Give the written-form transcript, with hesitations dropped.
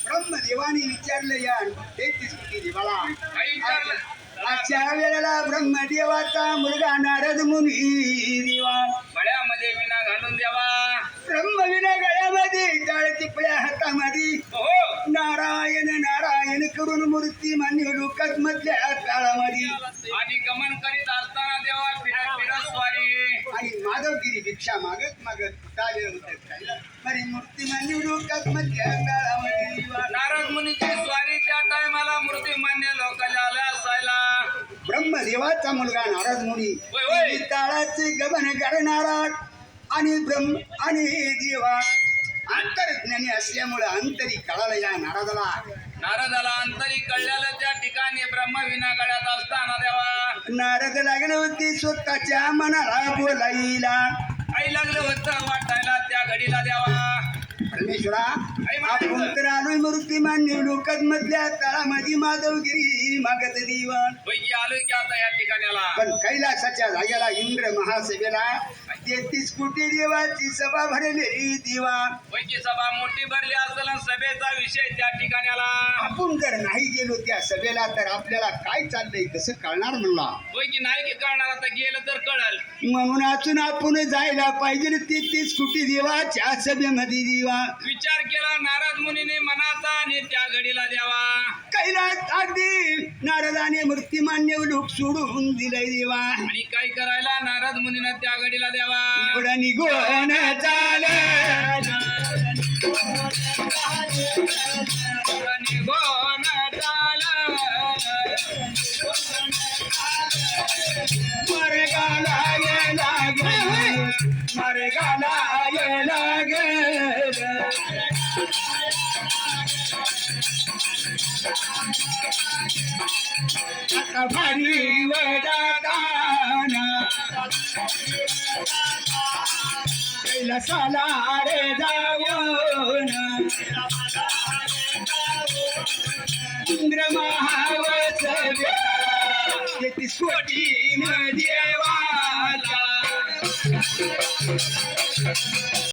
ब्रह्मदेवानी विचारलं या 33 कोटी देवाला. आजच्या वेळेला ब्रह्मदेवाचा मुलगा नारद मुनी देवा गळ्यामध्ये विना घालून द्यावा. ब्रह्मविना गळ्यामध्ये टाळ टिपल्या हातामध्ये हो नारायण नारायण करून मूर्ती मान्य लोकात मधल्या काळामध्ये आणि गमन करीत असताना देवा फिरत फिरत स्वारी आणि माधवगिरी भिक्षा मागत मागत चालले होते आणि मूर्ती मान्य लोकात मधल्या काळामध्ये नारद मुनीची स्वारी त्या टायमाला मूर्ती मान्य लोकांना आल्या असायला. ब्रह्मदेवाचा मुलगा नारद मुनी होय, होय. काळाचे गमन करणारा आणि ब्रह्म आणि देवा अंतर्ज्ञानी असल्यामुळे अंतरी कळाला या नारदाला अंतरी कळल्याला त्या ठिकाणी ब्रह्म विना गळ्यात असताना देवा नारद लागले होते स्वतःच्या मनाला बोलायला. आई लागलं होतं वाटायला त्या घडीला देवा. परमेश्वरा आपण तर आलोय मूर्ती मान्य लोकात मधल्या काळामध्ये माधवगिरी मागत दिवाण पैकी आलोय की आता या ठिकाणाला. पण कैलासाच्या जागेला इंद्र महासभेला 33 कोटी देवाची सभा भरलेली दिवाण. पैकी सभा मोठी भरली असेल आणि सभेचा विषय त्या ठिकाणाला. आपण जर नाही गेलो त्या सभेला तर आपल्याला काय चाललंय कसं कळणार म्हणला. पैकी नाही की कळणार आता गेलं तर कळल. म्हणून अजून आपण जायला पाहिजे 33 कोटी देवाच्या सभेमध्ये दिवा. विचार केला नारद मुनीने मनाचा आणि त्या घडीला द्यावा. कैलास अगदी नारदाने मूर्तिमान्य लोक सोडून दिलंय देवा. आणि काय करायला नारद मुनीने त्या घडीला द्यावा. एवढा निघून चाल निघून चाल मरगाला ये लागेल मरगाला ये लागेल आता भारी वडाताना कैलासाला रे जाऊन इंद्र महावत 33 कोटी देवाला